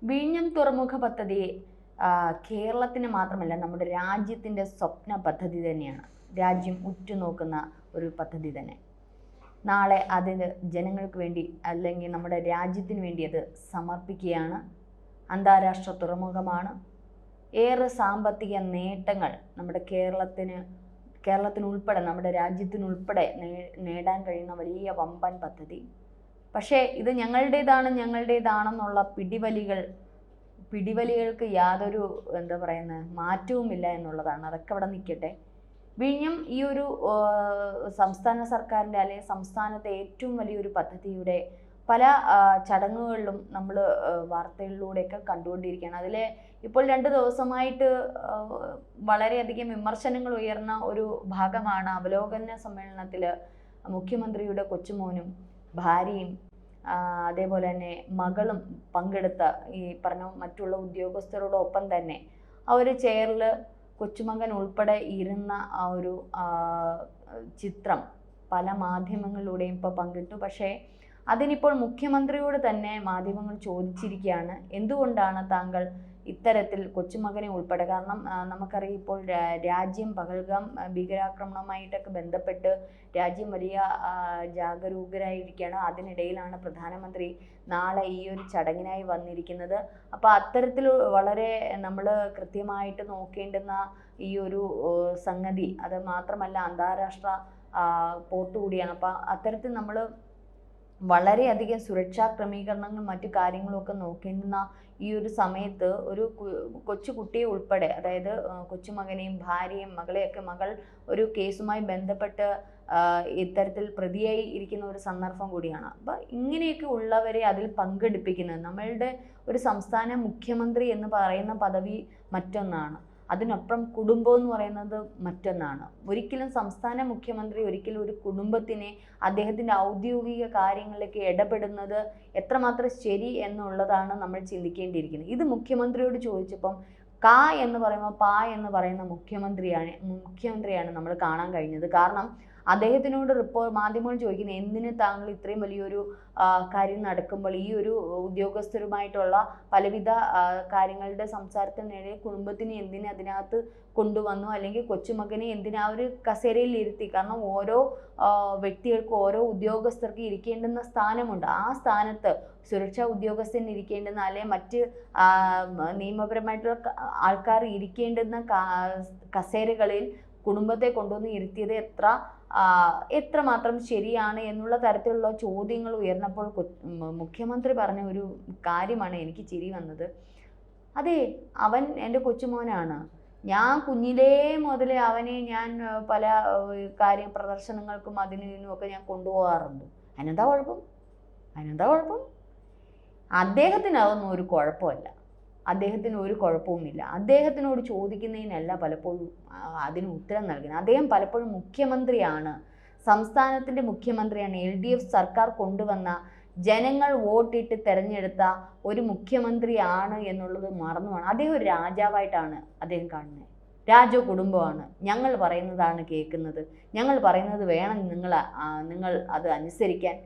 വിഴിഞ്ഞം തുറമുഖ പദ്ധതി കേരളത്തിന് മാത്രമല്ല നമ്മുടെ രാജ്യത്തിൻ്റെ സ്വപ്ന പദ്ധതി തന്നെയാണ്. രാജ്യം ഉറ്റുനോക്കുന്ന ഒരു പദ്ധതി തന്നെ. നാളെ അതിന് ജനങ്ങൾക്ക് വേണ്ടി അല്ലെങ്കിൽ നമ്മുടെ രാജ്യത്തിന് വേണ്ടി അത് സമർപ്പിക്കുകയാണ്. അന്താരാഷ്ട്ര തുറമുഖമാണ്. ഏറെ സാമ്പത്തിക നേട്ടങ്ങൾ നമ്മുടെ കേരളത്തിനുൾപ്പെടെ നമ്മുടെ രാജ്യത്തിനുൾപ്പെടെ നേടാൻ കഴിയുന്ന വലിയ വമ്പൻ പദ്ധതി. പക്ഷേ ഇത് ഞങ്ങളുടേതാണെന്നുള്ള പിടിവലികൾക്ക് യാതൊരു മാറ്റവുമില്ല എന്നുള്ളതാണ്. അതൊക്കെ അവിടെ നിൽക്കട്ടെ. വിഴിഞ്ഞം ഈ ഒരു സംസ്ഥാന സർക്കാരിൻ്റെ അല്ലെങ്കിൽ സംസ്ഥാനത്തെ ഏറ്റവും വലിയൊരു പദ്ധതിയുടെ പല ചടങ്ങുകളിലും നമ്മൾ വാർത്തകളിലൂടെയൊക്കെ കണ്ടുകൊണ്ടിരിക്കുകയാണ്. അതിൽ ഇപ്പോൾ 2 ദിവസമായിട്ട് വളരെയധികം വിമർശനങ്ങൾ ഉയർന്ന ഒരു ഭാഗമാണ് അവലോകന സമ്മേളനത്തിൽ മുഖ്യമന്ത്രിയുടെ കൊച്ചുമോനും ഭാര്യയും അതേപോലെ തന്നെ മകളും പങ്കെടുത്ത ഈ പറഞ്ഞ മറ്റുള്ള ഉദ്യോഗസ്ഥരോടൊപ്പം തന്നെ അവർ ചെയറിൽ കൊച്ചുമകൻ ഉൾപ്പെടെ ഇരുന്ന ആ ഒരു ചിത്രം പല മാധ്യമങ്ങളിലൂടെയും ഇപ്പോൾ പങ്കിട്ടു. പക്ഷേ അതിനിപ്പോൾ മുഖ്യമന്ത്രിയോട് തന്നെ മാധ്യമങ്ങൾ ചോദിച്ചിരിക്കുകയാണ്, എന്തുകൊണ്ടാണ് താങ്കൾ ഇത്തരത്തിൽ കൊച്ചുമകനെ ഉൾപ്പെടെ, കാരണം നമുക്കറിയാം ഇപ്പോൾ രാജ്യം പഹൽഗാം ഭീകരാക്രമണവുമായിട്ടൊക്കെ ബന്ധപ്പെട്ട് രാജ്യം വലിയ ജാഗരൂകരായിരിക്കുകയാണ്. അതിനിടയിലാണ് പ്രധാനമന്ത്രി നാളെ ഈ ഒരു ചടങ്ങിനായി വന്നിരിക്കുന്നത്. അപ്പോൾ അത്തരത്തിൽ വളരെ നമ്മൾ കൃത്യമായിട്ട് നോക്കേണ്ടുന്ന ഈ ഒരു സംഗതി, അത് മാത്രമല്ല അന്താരാഷ്ട്ര പോർട്ട് കൂടിയാണ്. അപ്പോൾ അത്തരത്തിൽ നമ്മൾ വളരെയധികം സുരക്ഷാ ക്രമീകരണങ്ങൾ മറ്റു കാര്യങ്ങളൊക്കെ നോക്കേണ്ടുന്ന ഈ ഒരു സമയത്ത് ഒരു കൊച്ചുകുട്ടിയെ ഉൾപ്പെടെ, അതായത് കൊച്ചുമകനെയും ഭാര്യയും മകളെയൊക്കെ, മകൾ ഒരു കേസുമായി ബന്ധപ്പെട്ട് ഇത്തരത്തിൽ പ്രതിയായി ഇരിക്കുന്ന ഒരു സന്ദർഭം കൂടിയാണ്. അപ്പോൾ ഇങ്ങനെയൊക്കെ ഉള്ളവരെ അതിൽ പങ്കെടുപ്പിക്കുന്നത്, നമ്മളുടെ ഒരു സംസ്ഥാന മുഖ്യമന്ത്രി എന്ന് പറയുന്ന പദവി മറ്റൊന്നാണ്, അതിനപ്പുറം കുടുംബം എന്ന് പറയുന്നത് മറ്റൊന്നാണ്. ഒരിക്കലും സംസ്ഥാന മുഖ്യമന്ത്രി ഒരിക്കലും ഒരു കുടുംബത്തിനെ അദ്ദേഹത്തിൻ്റെ ഔദ്യോഗിക കാര്യങ്ങളിലേക്ക് ഇടപെടുന്നത് എത്രമാത്രം ശരി എന്നുള്ളതാണ് നമ്മൾ ചിന്തിക്കേണ്ടിയിരിക്കുന്നത്. ഇത് മുഖ്യമന്ത്രിയോട് ചോദിച്ചപ്പം എന്ന് പറയുമ്പോൾ എന്ന് പറയുന്ന മുഖ്യമന്ത്രിയാണ് നമ്മൾ കാണാൻ കഴിഞ്ഞത്. കാരണം അദ്ദേഹത്തിനോട് മാധ്യമങ്ങൾ ചോദിക്കുന്നത്, എന്തിന് താങ്കൾ ഇത്രയും വലിയൊരു കാര്യം നടക്കുമ്പോൾ ഈ ഒരു ഉദ്യോഗസ്ഥരുമായിട്ടുള്ള പലവിധ കാര്യങ്ങളുടെ സംസാരത്തിനിടെ കുടുംബത്തിനെ എന്തിന് അതിനകത്ത് കൊണ്ടുവന്നു, അല്ലെങ്കിൽ കൊച്ചുമകനെ എന്തിനാ ഒരു കസേരയിൽ ഇരുത്തി? കാരണം ഓരോ വ്യക്തികൾക്കും ഓരോ ഉദ്യോഗസ്ഥർക്ക് ഇരിക്കേണ്ടുന്ന സ്ഥാനമുണ്ട്. ആ സ്ഥാനത്ത് സുരക്ഷാ ഉദ്യോഗസ്ഥൻ ഇരിക്കേണ്ടുന്ന അല്ലെങ്കിൽ മറ്റ് നിയമപരമായിട്ടുള്ള ആൾക്കാർ ഇരിക്കേണ്ടുന്ന കസേരകളിൽ കുടുംബത്തെ കൊണ്ടുവന്ന് ഇരുത്തിയത് എത്രമാത്രം ശരിയാണ് എന്നുള്ള തരത്തിലുള്ള ചോദ്യങ്ങൾ ഉയർന്നപ്പോൾ മുഖ്യമന്ത്രി പറഞ്ഞ ഒരു കാര്യമാണ് എനിക്ക് ചിരി വന്നത്. അതെ, അവൻ എൻ്റെ കൊച്ചുമോനാണ്. ഞാൻ കുഞ്ഞിലേ മുതലേ അവനെ ഞാൻ പല പ്രദർശനങ്ങൾക്കും അതിനും ഒക്കെ ഞാൻ കൊണ്ടുപോകാറുണ്ട്. അതിനെന്താ കുഴപ്പം? അദ്ദേഹത്തിന് അതൊന്നും ഒരു കുഴപ്പമല്ല. അദ്ദേഹത്തിന് ഒരു കുഴപ്പവുമില്ല. അദ്ദേഹത്തിനോട് ചോദിക്കുന്നതിനല്ല പലപ്പോഴും അതിന് ഉത്തരം നൽകുന്നത്. അദ്ദേഹം പലപ്പോഴും മുഖ്യമന്ത്രിയാണ്, സംസ്ഥാനത്തിൻ്റെ മുഖ്യമന്ത്രിയാണ്. LDF സർക്കാർ കൊണ്ടുവന്ന, ജനങ്ങൾ വോട്ടിട്ട് തിരഞ്ഞെടുത്ത ഒരു മുഖ്യമന്ത്രിയാണ് എന്നുള്ളത് മറന്നുമാണ്. അദ്ദേഹം ഒരു രാജാവായിട്ടാണ് അദ്ദേഹം കാണുന്നത്. രാജകുടുംബമാണ്. ഞങ്ങൾ പറയുന്നതാണ് കേൾക്കുന്നത്, ഞങ്ങൾ പറയുന്നത് വേണം നിങ്ങൾ അത് അനുസരിക്കാൻ.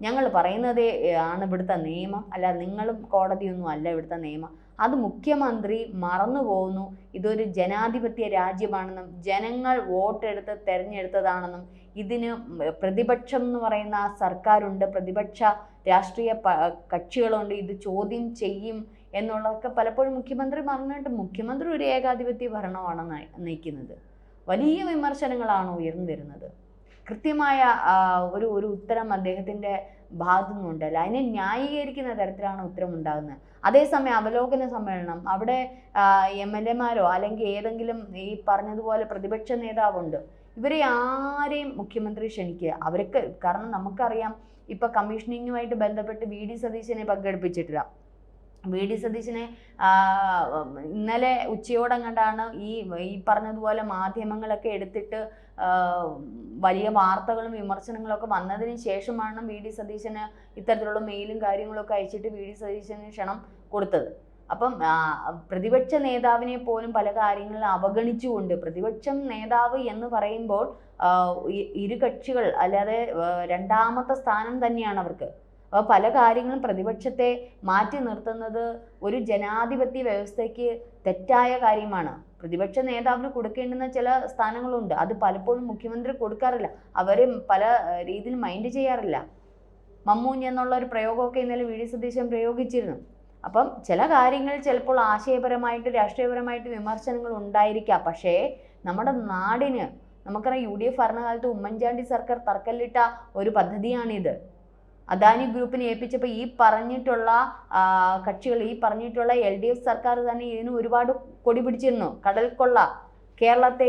ഞങ്ങൾ പറയുന്നതേ ആണ് ഇവിടുത്തെ നിയമം, അല്ല നിങ്ങളും കോടതിയൊന്നും അല്ല ഇവിടുത്തെ നിയമം. അത് മുഖ്യമന്ത്രി മറന്നു പോകുന്നു. ഇതൊരു ജനാധിപത്യ രാജ്യമാണെന്നും ജനങ്ങൾ വോട്ടെടുത്ത് തിരഞ്ഞെടുത്തതാണെന്നും ഇതിന് പ്രതിപക്ഷം എന്ന് പറയുന്ന സർക്കാരുണ്ട്, പ്രതിപക്ഷ രാഷ്ട്രീയ കക്ഷികളുണ്ട്, ഇത് ചോദ്യം ചെയ്യും എന്നുള്ളതൊക്കെ പലപ്പോഴും മുഖ്യമന്ത്രി മറന്നിട്ട് മുഖ്യമന്ത്രി ഒരു ഏകാധിപത്യ ഭരണമാണ് നയിക്കുന്നത്. വലിയ വിമർശനങ്ങളാണ് ഉയർന്നു വരുന്നത്. കൃത്യമായ ഒരു ഉത്തരം അദ്ദേഹത്തിൻ്റെ ഭാഗത്തു നിന്നുണ്ടല്ല, അതിനെ ന്യായീകരിക്കുന്ന തരത്തിലാണ് ഉത്തരം ഉണ്ടാകുന്നത്. അതേസമയം അവലോകന സമ്മേളനം, അവിടെ MLA-മാരോ അല്ലെങ്കിൽ ഏതെങ്കിലും ഈ പറഞ്ഞതുപോലെ പ്രതിപക്ഷ നേതാവുണ്ട്, ഇവരെ ആരെയും മുഖ്യമന്ത്രി ക്ഷണിക്കുക. അവർക്ക്, കാരണം നമുക്കറിയാം ഇപ്പം കമ്മീഷനിങ്ങുമായിട്ട് ബന്ധപ്പെട്ട് VD സതീശനെ പങ്കെടുപ്പിച്ചിട്ടില്ല. VD സതീശനെ ഇന്നലെ ഉച്ചയോടങ്ങണ്ടാണ് ഈ പറഞ്ഞതുപോലെ മാധ്യമങ്ങളൊക്കെ എടുത്തിട്ട് വലിയ വാർത്തകളും വിമർശനങ്ങളൊക്കെ വന്നതിന് ശേഷമാണ് VD സതീശന് ഇത്തരത്തിലുള്ള മെയിലും കാര്യങ്ങളൊക്കെ അയച്ചിട്ട് VD സതീശന് ക്ഷണം കൊടുത്തത്. അപ്പം പ്രതിപക്ഷ നേതാവിനെ പോലും പല കാര്യങ്ങളും അവഗണിച്ചുകൊണ്ട്, പ്രതിപക്ഷം നേതാവ് എന്ന് പറയുമ്പോൾ ഇരു കക്ഷികൾ, അല്ലാതെ രണ്ടാമത്തെ സ്ഥാനം തന്നെയാണ് അവർക്ക്. അപ്പോൾ പല കാര്യങ്ങളും പ്രതിപക്ഷത്തെ മാറ്റി നിർത്തുന്നത് ഒരു ജനാധിപത്യ വ്യവസ്ഥയ്ക്ക് തെറ്റായ കാര്യമാണ്. പ്രതിപക്ഷ നേതാവിന് കൊടുക്കേണ്ടുന്ന ചില സ്ഥാനങ്ങളുണ്ട്, അത് പലപ്പോഴും മുഖ്യമന്ത്രി കൊടുക്കാറില്ല. അവർ പല രീതിയിൽ മൈൻഡ് ചെയ്യാറില്ല. മമ്മൂഞ്ഞ് എന്നുള്ള ഒരു പ്രയോഗമൊക്കെ ഇന്നലെ വി ഡി സതീശൻ പ്രയോഗിച്ചിരുന്നു. അപ്പം ചില കാര്യങ്ങൾ ചിലപ്പോൾ ആശയപരമായിട്ട് രാഷ്ട്രീയപരമായിട്ട് വിമർശനങ്ങൾ ഉണ്ടായിരിക്കാം. പക്ഷേ നമ്മുടെ നാടിന്, നമുക്കറിയാം UDF ഭരണകാലത്ത് ഉമ്മൻചാണ്ടി സർക്കാർ തറക്കല്ലിട്ട ഒരു പദ്ധതിയാണിത്. അദാനി ഗ്രൂപ്പിനെ ഏൽപ്പിച്ചപ്പോൾ ഈ പറഞ്ഞിട്ടുള്ള കക്ഷികൾ, ഈ പറഞ്ഞിട്ടുള്ള LDF സർക്കാർ തന്നെ ഇതിന് ഒരുപാട് കൊടി പിടിച്ചിരുന്നു. കടൽ കൊള്ള, കേരളത്തെ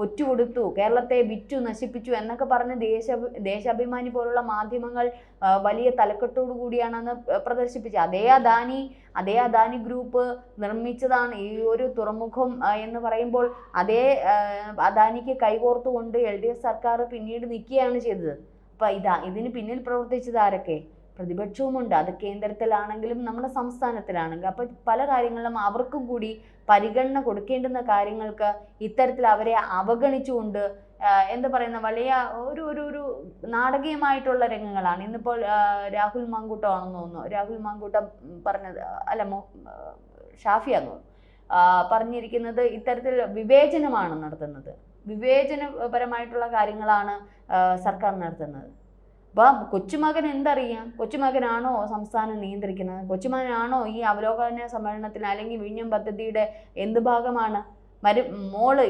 ഒറ്റുകൊടുത്തു, കേരളത്തെ വിറ്റു നശിപ്പിച്ചു എന്നൊക്കെ പറഞ്ഞ് ദേശാഭിമാനി പോലുള്ള മാധ്യമങ്ങൾ വലിയ തലക്കെട്ടോടു കൂടിയാണ് അന്ന് പ്രദർശിപ്പിച്ചത്. അതേ അദാനി ഗ്രൂപ്പ് നിർമ്മിച്ചതാണ് ഈ ഒരു തുറമുഖം എന്ന് പറയുമ്പോൾ അതേ അദാനിക്ക് കൈകോർത്തുകൊണ്ട് LDF സർക്കാർ പിന്നീട് നിൽക്കുകയാണ് ചെയ്തത്. അപ്പം ഇതിന് പിന്നിൽ പ്രവർത്തിച്ചത് ആരൊക്കെ? പ്രതിപക്ഷവുമുണ്ട്. അത് കേന്ദ്രത്തിലാണെങ്കിലും നമ്മുടെ സംസ്ഥാനത്തിലാണെങ്കിലും. അപ്പം പല കാര്യങ്ങളിലും അവർക്കും കൂടി പരിഗണന കൊടുക്കേണ്ടുന്ന കാര്യങ്ങൾക്ക് ഇത്തരത്തിൽ അവരെ അവഗണിച്ചുകൊണ്ട് എന്താ പറയുന്ന വലിയ ഒരു ഒരു ഒരു നാടകീയമായിട്ടുള്ള രംഗങ്ങളാണ്. ഇന്നിപ്പോൾ രാഹുൽ മാങ്കൂട്ടം ആണെന്ന് തോന്നുന്നു, രാഹുൽ മാങ്കൂട്ടം പറഞ്ഞത് അല്ല ഷാഫിയാന്ന് തോന്നുന്നു പറഞ്ഞിരിക്കുന്നത് ഇത്തരത്തിൽ വിവേചനമാണ് നടത്തുന്നത്, വിവേചനപരമായിട്ടുള്ള കാര്യങ്ങളാണ് സർക്കാർ നടത്തുന്നത്. അപ്പം കൊച്ചുമകൻ എന്തറിയാം? കൊച്ചുമകനാണോ സംസ്ഥാനം നിയന്ത്രിക്കുന്നത്? കൊച്ചുമകനാണോ ഈ അവലോകന സമ്മേളനത്തിന് അല്ലെങ്കിൽ വിഴിഞ്ഞം പദ്ധതിയുടെ എന്ത് ഭാഗമാണ്? മോള്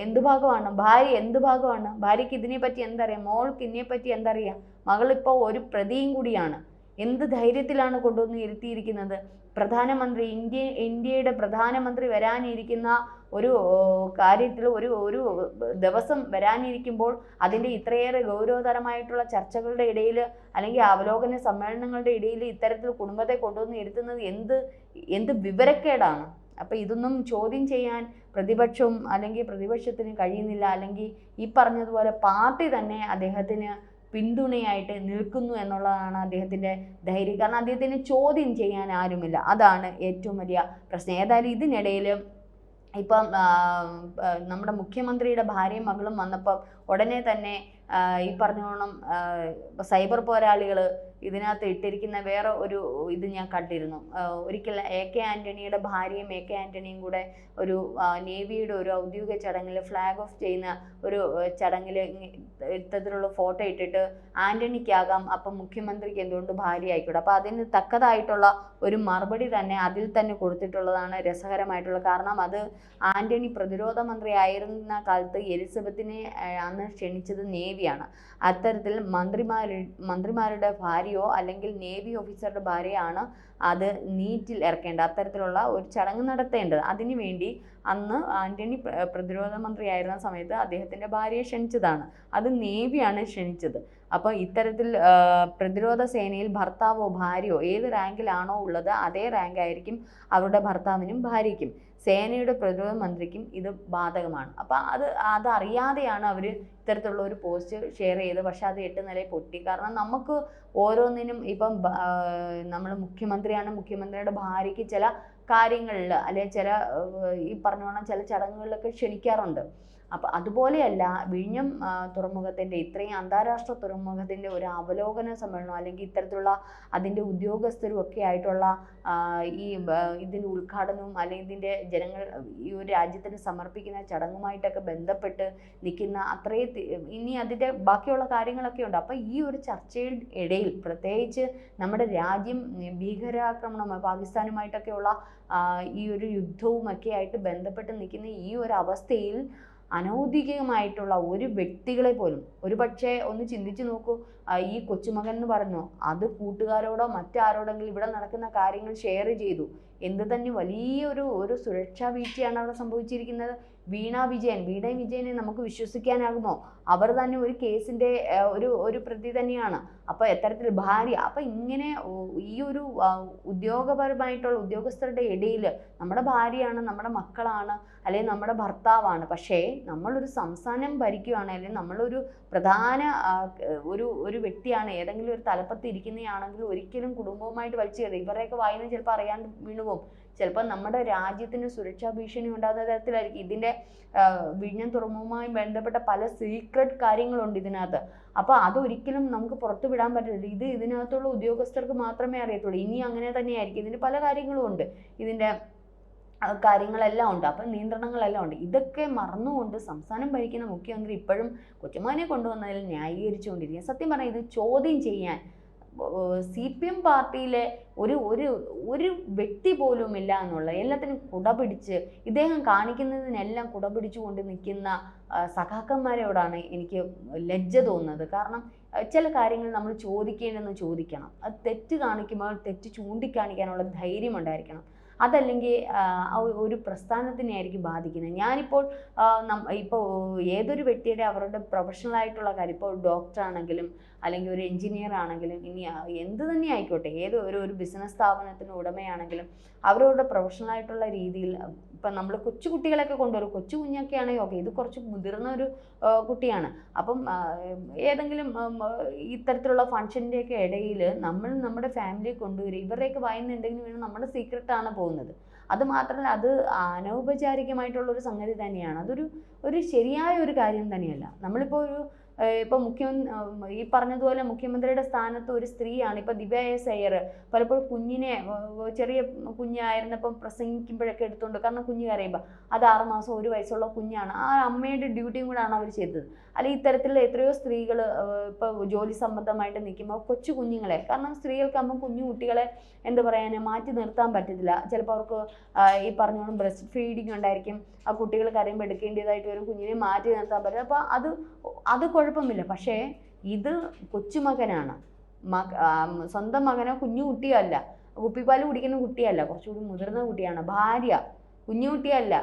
എന്ത് ഭാഗമാണ്? ഭാര്യ എന്ത് ഭാഗമാണ്? ഭാര്യയ്ക്ക് ഇതിനെപ്പറ്റി എന്തറിയാം? മോൾക്ക് ഇതിനെപ്പറ്റി എന്തറിയാം? മകളിപ്പോൾ ഒരു പ്രതിയും കൂടിയാണ്. എന്ത് ധൈര്യത്തിലാണ് കൊണ്ടുവന്ന് ഇരുത്തിയിരിക്കുന്നത്? പ്രധാനമന്ത്രി, ഇന്ത്യയുടെ പ്രധാനമന്ത്രി വരാനിരിക്കുന്ന ഒരു കാര്യത്തിൽ ഒരു ദിവസം വരാനിരിക്കുമ്പോൾ അതിൻ്റെ ഇത്രയേറെ ഗൗരവതരമായിട്ടുള്ള ചർച്ചകളുടെ ഇടയിൽ അല്ലെങ്കിൽ അവലോകന സമ്മേളനങ്ങളുടെ ഇടയിൽ ഇത്തരത്തിൽ കുടുംബത്തെ കൊണ്ടുവന്ന് ഇരുത്തുന്നത് എന്ത് വിവരക്കേടാണ്. അപ്പം ഇതൊന്നും ചോദ്യം ചെയ്യാൻ പ്രതിപക്ഷവും അല്ലെങ്കിൽ പ്രതിപക്ഷത്തിന് കഴിയുന്നില്ല. അല്ലെങ്കിൽ ഈ പറഞ്ഞതുപോലെ പാർട്ടി തന്നെ അദ്ദേഹത്തിന് പിന്തുണയായിട്ട് നിൽക്കുന്നു എന്നുള്ളതാണ് അദ്ദേഹത്തിൻ്റെ ധൈര്യം. കാരണം അദ്ദേഹത്തിന് ചോദ്യം ചെയ്യാൻ ആരുമില്ല. അതാണ് ഏറ്റവും വലിയ പ്രശ്നം. ഏതായാലും ഇതിനിടയിൽ ഇപ്പം നമ്മുടെ മുഖ്യമന്ത്രിയുടെ ഭാര്യയും മകളും വന്നപ്പം ഉടനെ തന്നെ ഈ പറഞ്ഞോണം സൈബർ പോരാളികൾ ഇതിനകത്ത് ഇട്ടിരിക്കുന്ന വേറെ ഒരു ഇത് ഞാൻ കണ്ടിരുന്നു. ഒരിക്കൽ AK ആൻ്റണിയുടെ ഭാര്യയും AK ആൻ്റണിയും കൂടെ ഒരു നേവിയുടെ ഒരു ഔദ്യോഗിക ചടങ്ങിൽ ഫ്ലാഗ് ഓഫ് ചെയ്യുന്ന ഒരു ചടങ്ങിൽ ഇത്തരത്തിലുള്ള ഫോട്ടോ ഇട്ടിട്ട് ആൻ്റണിക്കാകാം, അപ്പം മുഖ്യമന്ത്രിക്ക് എന്തുകൊണ്ട് ഭാര്യ ആയിക്കോട്ടെ. അപ്പം അതിന് തക്കതായിട്ടുള്ള ഒരു മറുപടി തന്നെ അതിൽ തന്നെ കൊടുത്തിട്ടുള്ളതാണ് രസകരമായിട്ടുള്ള. കാരണം അത് ആൻ്റണി പ്രതിരോധ മന്ത്രി ആയിരുന്ന കാലത്ത് എലിസബത്തിനെ അന്ന് ക്ഷണിച്ചത് നേവിയാണ്. അത്തരത്തിൽ മന്ത്രിമാരുടെ ഭാര്യയോ അല്ലെങ്കിൽ നേവി ഓഫീസറുടെ ഭാര്യയാണ് അത് നീറ്റിൽ ഇറക്കേണ്ടത്, അത്തരത്തിലുള്ള ഒരു ചടങ്ങ് നടത്തേണ്ടത്. അതിനുവേണ്ടി അന്ന് ആൻ്റണി പ്രതിരോധ മന്ത്രിയായിരുന്ന സമയത്ത് അദ്ദേഹത്തിൻ്റെ ഭാര്യയെ ക്ഷണിച്ചതാണ്. അത് നേവിയാണ് ക്ഷണിച്ചത്. അപ്പോൾ ഇത്തരത്തിൽ പ്രതിരോധ സേനയിൽ ഭർത്താവോ ഭാര്യയോ ഏത് റാങ്കിലാണോ ഉള്ളത് അതേ റാങ്ക് ആയിരിക്കും അവരുടെ ഭർത്താവിനും ഭാര്യയ്ക്കും. സേനയുടെ പ്രതിരോധ മന്ത്രിക്കും ഇത് ബാധകമാണ്. അപ്പം അതറിയാതെയാണ് അവർ ഇത്തരത്തിലുള്ള ഒരു പോസ്റ്റ് ഷെയർ ചെയ്ത്. പക്ഷെ അത് 8 നിലയിൽ പൊട്ടി. കാരണം നമുക്ക് ഓരോന്നിനും ഇപ്പം നമ്മൾ മുഖ്യമന്ത്രിയുടെ ഭാര്യയ്ക്ക് ചില കാര്യങ്ങളിൽ അല്ലെങ്കിൽ ചില ഈ പറഞ്ഞോണം ചില ചടങ്ങുകളിലൊക്കെ ക്ഷണിക്കാറുണ്ട്. അപ്പം അതുപോലെയല്ല വിഴിഞ്ഞം തുറമുഖത്തിൻ്റെ ഇത്രയും അന്താരാഷ്ട്ര തുറമുഖത്തിൻ്റെ ഒരു അവലോകന സമ്മേളനം അല്ലെങ്കിൽ ഇത്തരത്തിലുള്ള അതിൻ്റെ ഉദ്യോഗസ്ഥരും ഒക്കെ ആയിട്ടുള്ള ഇതിൻ്റെ ഉദ്ഘാടനവും അല്ലെങ്കിൽ ഇതിൻ്റെ ജനങ്ങൾ ഈ ഒരു രാജ്യത്തിന് സമർപ്പിക്കുന്ന ചടങ്ങുമായിട്ടൊക്കെ ബന്ധപ്പെട്ട് നിൽക്കുന്ന ഇനി അതിൻ്റെ ബാക്കിയുള്ള കാര്യങ്ങളൊക്കെ ഉണ്ട്. അപ്പം ഈ ഒരു ചർച്ചയിൽ ഇടയിൽ പ്രത്യേകിച്ച് നമ്മുടെ രാജ്യം ഭീകരാക്രമണം പാകിസ്ഥാനുമായിട്ടൊക്കെയുള്ള ഈ ഒരു യുദ്ധവുമൊക്കെ ആയിട്ട് ബന്ധപ്പെട്ട് നിൽക്കുന്ന ഈ ഒരു അവസ്ഥയിൽ അനൗദ്യോഗികമായിട്ടുള്ള ഒരു വ്യക്തികളെ പോലും ഒരുപക്ഷെ ഒന്ന് ചിന്തിച്ചു നോക്കൂ. ഈ കൊച്ചുമകൻ എന്ന് പറഞ്ഞു, അത് കൂട്ടുകാരോടോ മറ്റാരോടെങ്കിലും ഇവിടെ നടക്കുന്ന കാര്യങ്ങൾ ഷെയർ ചെയ്തു. എന്ത് തന്നെ വലിയൊരു സുരക്ഷാ വീഴ്ചയാണ് അവിടെ സംഭവിച്ചിരിക്കുന്നത്. വീണ വിജയനെ നമുക്ക് വിശ്വസിക്കാനാകുമോ? അവർ തന്നെ ഒരു കേസിൻ്റെ ഒരു പ്രതി തന്നെയാണ്. അപ്പോൾ എത്തരത്തിൽ ഭാര്യ, അപ്പം ഇങ്ങനെ ഈ ഒരു ഉദ്യോഗപരമായിട്ടുള്ള ഉദ്യോഗസ്ഥരുടെ ഇടയിൽ നമ്മുടെ ഭാര്യയാണ്, നമ്മുടെ മക്കളാണ്, അല്ലെങ്കിൽ നമ്മുടെ ഭർത്താവാണ്. പക്ഷേ നമ്മളൊരു സംസ്ഥാനം ഭരിക്കുകയാണ്, അല്ലെങ്കിൽ നമ്മളൊരു പ്രധാന ഒരു വ്യക്തിയാണ്, ഏതെങ്കിലും ഒരു തലപ്പത്ത് ഇരിക്കുന്നതാണെങ്കിൽ ഒരിക്കലും കുടുംബവുമായിട്ട് വലിച്ചു കയറി ഇവരെയൊക്കെ വായിന്ന് ചിലപ്പോൾ അറിയാണ്ട് വീണു ഭീകരവാദവും ചിലപ്പോൾ നമ്മുടെ രാജ്യത്തിന് സുരക്ഷാ ഭീഷണി ഉണ്ടാകുന്ന തരത്തിലായിരിക്കും. ഇതിൻ്റെ വിഴിഞ്ഞം തുറമുഖവുമായി ബന്ധപ്പെട്ട പല സീക്രട്ട് കാര്യങ്ങളുണ്ട് ഇതിനകത്ത്. അപ്പോൾ അതൊരിക്കലും നമുക്ക് പുറത്തു വിടാൻ പറ്റില്ല. ഇതിനകത്തുള്ള ഉദ്യോഗസ്ഥർക്ക് മാത്രമേ അറിയത്തുള്ളൂ. ഇനി അങ്ങനെ തന്നെയായിരിക്കും. ഇതിന് പല കാര്യങ്ങളും ഉണ്ട്, ഇതിൻ്റെ കാര്യങ്ങളെല്ലാം ഉണ്ട്, അപ്പം നിയന്ത്രണങ്ങളെല്ലാം ഉണ്ട്. ഇതൊക്കെ മറന്നുകൊണ്ട് സംസ്ഥാനം ഭരിക്കുന്ന മുഖ്യമന്ത്രി ഇപ്പോഴും കൊച്ചുമോനെ കൊണ്ടുവന്നതിൽ ന്യായീകരിച്ചുകൊണ്ടിരിക്കുക. സത്യം പറഞ്ഞാൽ ഇത് ചോദ്യം ചെയ്യാൻ CPM പാർട്ടിയിലെ ഒരു വ്യക്തി പോലും ഇല്ല എന്നുള്ള, എല്ലാത്തിനും കുടപിടിച്ച് ഇദ്ദേഹം കാണിക്കുന്നതിനെല്ലാം കുടപിടിച്ചുകൊണ്ട് നിൽക്കുന്ന സഖാക്കന്മാരോടാണ് എനിക്ക് ലജ്ജ തോന്നുന്നത്. കാരണം ചില കാര്യങ്ങൾ നമ്മൾ ചോദിക്കേണ്ടെന്ന് ചോദിക്കണം. അത് തെറ്റ് കാണിക്കുമ്പോൾ തെറ്റ് ചൂണ്ടിക്കാണിക്കാനുള്ള ധൈര്യം ഉണ്ടായിരിക്കണം. അതല്ലെങ്കിൽ ഒരു പ്രസ്ഥാനത്തിനെയായിരിക്കും ബാധിക്കുന്നത്. ഞാനിപ്പോൾ ഇപ്പോൾ ഏതൊരു വ്യക്തിയുടെ അവരുടെ പ്രൊഫഷണലായിട്ടുള്ള കാര്യം, ഇപ്പോൾ ഡോക്ടറാണെങ്കിലും അല്ലെങ്കിൽ ഒരു എഞ്ചിനീയർ ആണെങ്കിലും ഇനി എന്ത് തന്നെ ആയിക്കോട്ടെ, ഒരു ബിസിനസ് സ്ഥാപനത്തിന് ഉടമയാണെങ്കിലും അവരവരുടെ പ്രൊഫഷണലായിട്ടുള്ള രീതിയിൽ ഇപ്പം നമ്മൾ കൊച്ചു കുട്ടികളെയൊക്കെ കൊണ്ടുവരും. കൊച്ചു കുഞ്ഞൊക്കെ ആണെങ്കിൽ ഓക്കെ, ഇത് കുറച്ച് മുതിർന്ന ഒരു കുട്ടിയാണ്. അപ്പം ഏതെങ്കിലും ഇത്തരത്തിലുള്ള ഫംഗ്ഷൻ്റെയൊക്കെ ഇടയിൽ നമ്മൾ നമ്മുടെ ഫാമിലിയെ കൊണ്ടുവരും. ഇവരുടെയൊക്കെ വായിന്ന് എന്തെങ്കിലും വീണ് നമ്മുടെ സീക്രട്ടാണ് പോകുന്നത്. അത് മാത്രമല്ല, അത് അനൗപചാരികമായിട്ടുള്ളൊരു സംഗതി തന്നെയാണ്. ഒരു ശരിയായ ഒരു കാര്യം തന്നെയല്ല. നമ്മളിപ്പോൾ ഇപ്പോൾ ഈ പറഞ്ഞതുപോലെ മുഖ്യമന്ത്രിയുടെ സ്ഥാനത്ത് ഒരു സ്ത്രീയാണ്. ഇപ്പോൾ ദിവ്യ എസ് അയ്യർ പലപ്പോഴും കുഞ്ഞിനെ, ചെറിയ കുഞ്ഞായിരുന്നപ്പം പ്രസംഗിക്കുമ്പോഴൊക്കെ എടുത്തുകൊണ്ട്, കാരണം കുഞ്ഞ് കരയുമ്പോൾ അത് 6 മാസം 1 വയസ്സുള്ള കുഞ്ഞാണ്, ആ അമ്മയുടെ ഡ്യൂട്ടിയും കൂടെയാണ് അവർ ചെയ്തത്. അല്ലെങ്കിൽ ഇത്തരത്തിലുള്ള എത്രയോ സ്ത്രീകൾ ഇപ്പോൾ ജോലി സംബന്ധമായിട്ട് നിൽക്കുമ്പോൾ കൊച്ചു കുഞ്ഞുങ്ങളെ, കാരണം സ്ത്രീകൾക്കാകുമ്പോൾ കുഞ്ഞു കുട്ടികളെ എന്താ പറയാൻ മാറ്റി നിർത്താൻ പറ്റത്തില്ല. ചിലപ്പോൾ അവർക്ക് ഈ പറഞ്ഞോളം ബ്രസ്റ്റ് ഫീഡിങ് ഉണ്ടായിരിക്കും. ആ കുട്ടികൾ കരയുമ്പോൾ എടുക്കേണ്ടതായിട്ട് വരും, കുഞ്ഞിനെ മാറ്റി നിർത്താൻ പറ്റില്ല. അപ്പോൾ അത് കുഴപ്പമില്ല. പക്ഷേ ഇത് കൊച്ചുമകനാണ്, സ്വന്തം മകനോ കുഞ്ഞു കുട്ടിയോ അല്ല, കുപ്പിപ്പാൽ കുടിക്കുന്ന കുട്ടിയല്ല, കുറച്ചുകൂടി മുതിർന്ന കുട്ടിയാണ്, ഭാര്യ കുഞ്ഞു കുട്ടിയല്ല,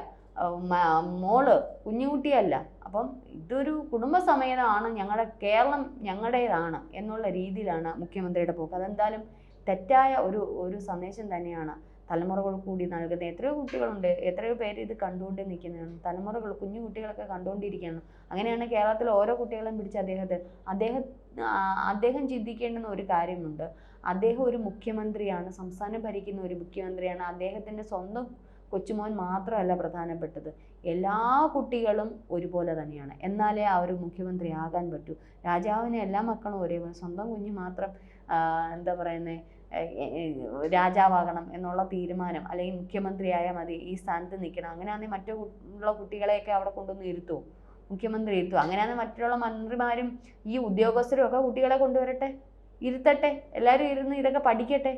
മോള് കുഞ്ഞു കുട്ടിയല്ല. അപ്പം ഇതൊരു കുടുംബസമേതമാണ്, കേരളം ഞങ്ങളുടേതാണ് എന്നുള്ള രീതിയിലാണ് മുഖ്യമന്ത്രിയുടെ പോക്ക്. അതെന്തായാലും തെറ്റായ ഒരു സന്ദേശം തന്നെയാണ് തലമുറകൾ കൂടി നൽകുന്നത്. എത്രയോ കുട്ടികളുണ്ട്, എത്രയോ പേര് ഇത് കണ്ടുകൊണ്ട് നിൽക്കുന്നതാണ്. തലമുറകൾ, കുഞ്ഞു കുട്ടികളൊക്കെ കണ്ടുകൊണ്ടിരിക്കുകയാണ്. അങ്ങനെയാണ് കേരളത്തിലെ ഓരോ കുട്ടികളെയും പിടിച്ച് അദ്ദേഹം ചിന്തിക്കേണ്ടുന്ന ഒരു കാര്യമുണ്ട്. അദ്ദേഹം ഒരു മുഖ്യമന്ത്രിയാണ്, സംസ്ഥാനം ഭരിക്കുന്ന ഒരു മുഖ്യമന്ത്രിയാണ്. അദ്ദേഹത്തിൻ്റെ സ്വന്തം കൊച്ചുമോൻ മാത്രമല്ല പ്രധാനപ്പെട്ടത്, എല്ലാ കുട്ടികളും ഒരുപോലെ തന്നെയാണ്. എന്നാലേ ആ ഒരു മുഖ്യമന്ത്രി ആകാൻ പറ്റൂ. രാജാവിന് എല്ലാ മക്കളും ഒരേപോലെ, സ്വന്തം കുഞ്ഞ് മാത്രം എന്താ പറയുന്നത് രാജാവാകണം എന്നുള്ള തീരുമാനം, അല്ലെങ്കിൽ മുഖ്യമന്ത്രിയായാൽ മതി, ഈ സ്ഥാനത്ത് നിൽക്കണം, അങ്ങനെയാണെങ്കിൽ മറ്റുള്ള കുട്ടികളെയൊക്കെ അവിടെ കൊണ്ടുവന്ന് ഇരുത്തുമോ? മുഖ്യമന്ത്രി ഇരുത്തുമോ? അങ്ങനെയാണെങ്കിൽ മറ്റുള്ള മന്ത്രിമാരും ഈ ഉദ്യോഗസ്ഥരും ഒക്കെ കുട്ടികളെ കൊണ്ടുവരട്ടെ, ഇരുത്തട്ടെ, എല്ലാവരും ഇരുന്ന് ഇതൊക്കെ പഠിക്കട്ടെ.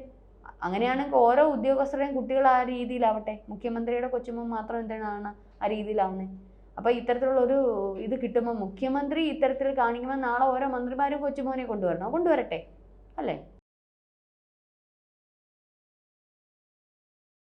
അങ്ങനെയാണെങ്കിൽ ഓരോ ഉദ്യോഗസ്ഥരുടെയും കുട്ടികൾ ആ രീതിയിലാവട്ടെ. മുഖ്യമന്ത്രിയുടെ കൊച്ചുമോൻ മാത്രം എന്താണ് ആ രീതിയിലാവുന്നത്? അപ്പോൾ ഇത്തരത്തിലുള്ള ഇത് കിട്ടുമ്പോൾ, മുഖ്യമന്ത്രി ഇത്തരത്തിൽ കാണിക്കുമ്പോൾ നാളെ ഓരോ മന്ത്രിമാരും കൊച്ചുമോനെ കൊണ്ടുവരണോ? കൊണ്ടുവരട്ടെ, അല്ലേ?